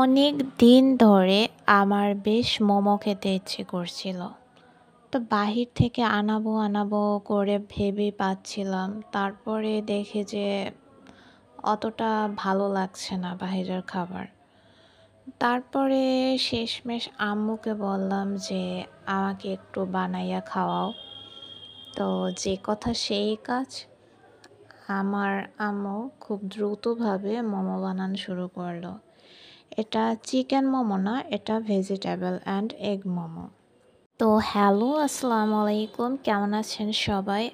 অনেক দিন ধরে আমার বেশ মোমো খেতে ইচ্ছে করছিল। তো বাহির থেকে আনাবো আনাবো করে ভেবেই পাচ্ছিলাম। তারপরে দেখি যে অতটা ভালো লাগছে না বাহিরের খাবার। তারপরে শেষমেশ আম্মুকে বললাম যে আমাকে একটু বানাইয়া খাওয়াও। তো যে কথা সেই কাজ, আমার আম্মু খুব দ্রুতভাবে মোমো বানানো শুরু করলো। এটা চিকেন মোমো না, এটা ভেজিটেবল অ্যান্ড এগ মোমো। তো হ্যালো, আসসালামু আলাইকুম, কেমন আছেন সবাই?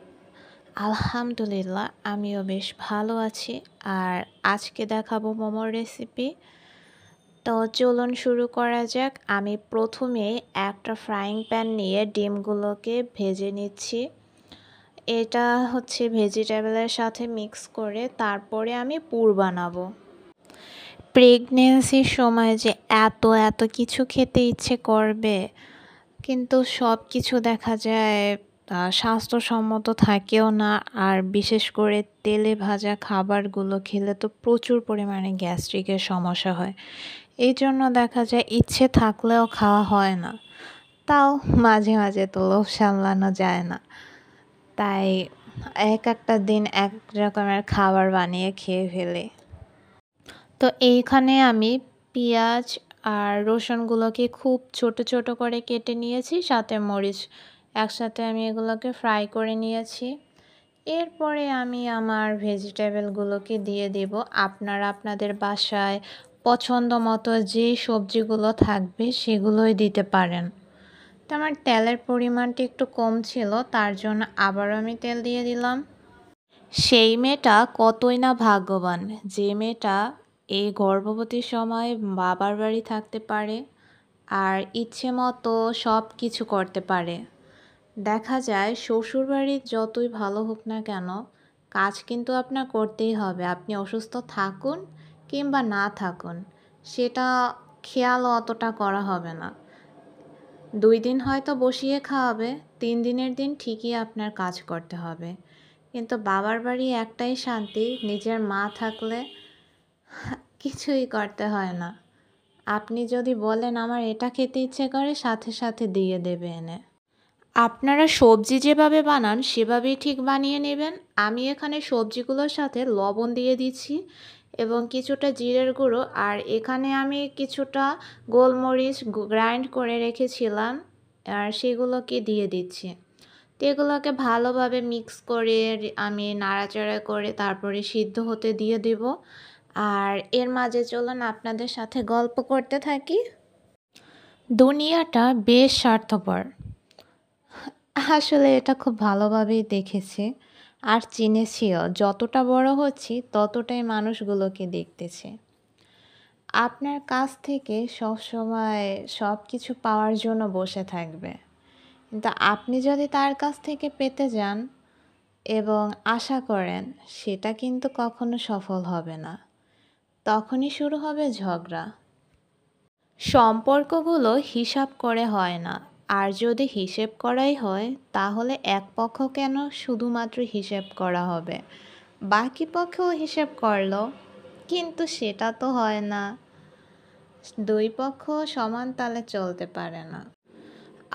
আলহামদুলিল্লাহ, আমিও বেশ ভালো আছি। আর আজকে দেখাবো মোমোর রেসিপি। তো চলুন শুরু করা যাক। আমি প্রথমে একটা ফ্রাইং প্যান নিয়ে ডিমগুলোকে ভেজে নিচ্ছি। এটা হচ্ছে ভেজিটেবলের সাথে মিক্স করে তারপরে আমি পুর বানাবো। প্রেগনেন্সির সময় যে এত কিছু খেতে ইচ্ছে করবে, কিন্তু সব কিছু দেখা যায় স্বাস্থ্যসম্মত থাকেও না। আর বিশেষ করে তেলে ভাজা খাবারগুলো খেলে তো প্রচুর পরিমাণে গ্যাস্ট্রিকের সমস্যা হয়। এই জন্য দেখা যায় ইচ্ছে থাকলেও খাওয়া হয় না। তাও মাঝে মাঝে তো লোভ সামলানো যায় না। তাই একটা দিন এক রকমের খাবার বানিয়ে খেয়ে ফেলি। তো এইখানে আমি পেঁয়াজ আর রসুনগুলোকে খুব ছোট ছোট করে কেটে নিয়েছি, সাথে মরিচ একসাথে আমি এগুলোকে ফ্রাই করে নিয়েছি। এরপরে আমি আমার ভেজিটেবলগুলোকে দিয়ে দেব। আপনারা আপনাদের বাসায় পছন্দ মতো যে সবজিগুলো থাকবে সেগুলোই দিতে পারেন। তো আমার তেলের পরিমাণটা একটু কম ছিল, তার জন্য আবারও আমি তেল দিয়ে দিলাম। সেই মেয়েটা কতই না ভাগ্যবান, যে মেয়েটা এই গর্ভবতীর সময় বাবার বাড়ি থাকতে পারে আর ইচ্ছে মতো সব কিছু করতে পারে। দেখা যায় শ্বশুরবাড়ির যতই ভালো হোক না কেন, কাজ কিন্তু আপনার করতেই হবে। আপনি অসুস্থ থাকুন কিংবা না থাকুন, সেটা খেয়াল অতটা করা হবে না। 2 দিন হয়তো বসিয়ে খাওয়াবে, 3 দিনের দিন ঠিকই আপনার কাজ করতে হবে। কিন্তু বাবার বাড়ি একটাই শান্তি, নিজের মা থাকলে কিছুই করতে হয় না। আপনি যদি বলেন আমার এটা খেতে ইচ্ছে করে, সাথে সাথে দিয়ে দেবে এনে। আপনারা সবজি যেভাবে বানান সেভাবেই ঠিক বানিয়ে নেবেন। আমি এখানে সবজিগুলোর সাথে লবণ দিয়ে দিচ্ছি এবং কিছুটা জিরের গুঁড়ো, আর এখানে আমি কিছুটা গোলমরিচ গ্রাইন্ড করে রেখেছিলাম আর সেগুলোকে দিয়ে দিচ্ছি। তো এগুলোকে ভালোভাবে মিক্স করে আমি নাড়াচাড়া করে তারপরে সিদ্ধ হতে দিয়ে দেব। আর এর মাঝে চলুন আপনাদের সাথে গল্প করতে থাকি। দুনিয়াটা বেশ স্বার্থপর, আসলে এটা খুব ভালোভাবেই দেখেছি আর চিনেছিও। যতটা বড় হচ্ছি ততটাই মানুষগুলোকে দেখতেছি। আপনার কাছ থেকে সবসময় সব কিছু পাওয়ার জন্য বসে থাকবে, কিন্তু আপনি যদি তার কাছ থেকে পেতে যান এবং আশা করেন, সেটা কিন্তু কখনো সফল হবে না। তখনই শুরু হবে ঝগড়া। সম্পর্কগুলো হিসাব করে হয় না। আর যদি হিসেব করাই হয়, তাহলে এক পক্ষ কেন শুধুমাত্র হিসেব করা হবে, বাকি পক্ষও হিসেব করলো, কিন্তু সেটা তো হয় না। 2 পক্ষ সমান তালে চলতে পারে না।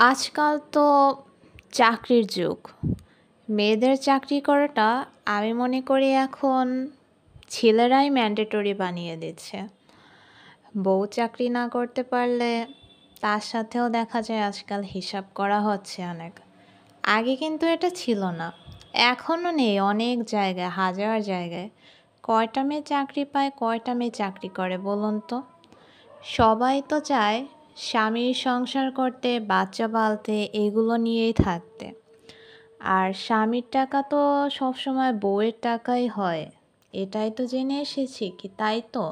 আজকাল তো চাকরির যুগ। মেয়েদের চাকরি করাটা আমি মনে করি এখন ছেলেরাই ম্যান্ডেটরি বানিয়ে দিচ্ছে। বউ চাকরি না করতে পারলে তার সাথেও দেখা যায় আজকাল হিসাব করা হচ্ছে অনেক। আগে কিন্তু এটা ছিল না, এখনও নেই অনেক জায়গায়, হাজার জায়গায়। কয়টা মেয়ে চাকরি পায়, কয়টা মেয়ে চাকরি করে বলুন তো? সবাই তো চায় স্বামীর সংসার করতে, বাচ্চা পালতে, এগুলো নিয়েই থাকতে। আর স্বামীর টাকা তো সবসময় বউয়ের টাকাই হয়, এটাই তো জেনে এসেছি কি, তাই তো?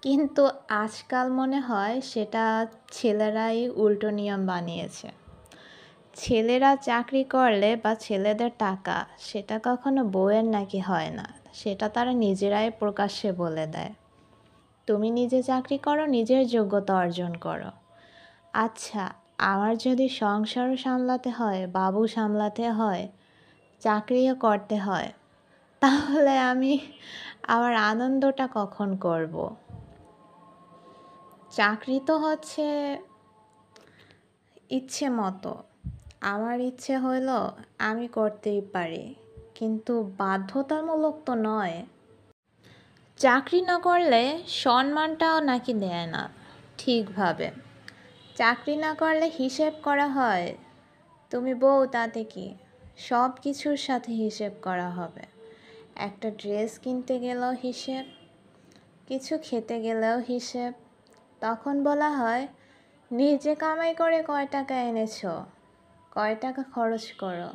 কিন্তু আজকাল মনে হয় সেটা ছেলেরাই উল্টো নিয়ম বানিয়েছে। ছেলেরা চাকরি করলে বা ছেলেদের টাকা, সেটা কখনো বউয়ের নাকি হয় না, সেটা তারা নিজেরাই প্রকাশ্যে বলে দেয়। তুমি নিজে চাকরি করো, নিজের যোগ্যতা অর্জন করো। আচ্ছা, আমার যদি সংসারও সামলাতে হয়, বাবু সামলাতে হয়, চাকরিও করতে হয়, তাহলে আমি আমার আনন্দটা কখন করব? চাকরি তো হচ্ছে ইচ্ছে মতো। আমার ইচ্ছে হইলো আমি করতেই পারি, কিন্তু বাধ্যতামূলক তো নয়। চাকরি না করলে সম্মানটাও নাকি দেয় না ঠিকভাবে। চাকরি না করলে হিসেব করা হয়, তুমি বউ তাতে কি, সব কিছুর সাথে হিসেব করা হবে। একটা ড্রেস কিনতে গেলেও হিসেব, কিছু খেতে গেলেও হিসেব। তখন বলা হয় নিজে কামাই করে কয় টাকা এনেছো, কয় টাকা খরচ করো,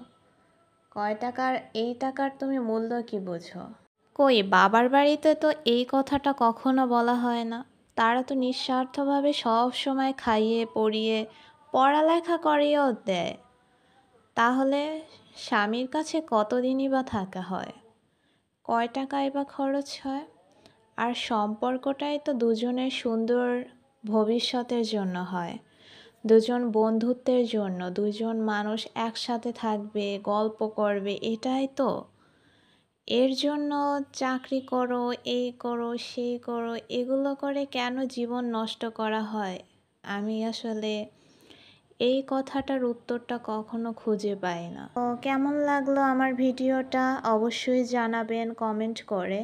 কয় টাকার এই টাকার তুমি মূল্য কি বোঝো। কই বাবার বাড়িতে তো এই কথাটা কখনো বলা হয় না। তারা তো নিঃস্বার্থভাবে সব সময় খাইয়ে পরিয়ে পড়ালেখা করিয়েও দেয়। তাহলে স্বামীর কাছে কতদিনই বা থাকা হয়, কয় টাকাই বা খরচ হয়। আর সম্পর্কটাই তো দুজনের সুন্দর ভবিষ্যতের জন্য হয়, দুজন বন্ধুত্বের জন্য, দুজন মানুষ একসাথে থাকবে, গল্প করবে, এটাই তো। এর জন্য চাকরি করো, এই করো, সেই করো, এগুলো করে কেন জীবন নষ্ট করা হয়? আমি আসলে এই কথাটার উত্তরটা কখনো খুঁজে পাই না। তো কেমন লাগলো আমার ভিডিওটা অবশ্যই জানাবেন কমেন্ট করে।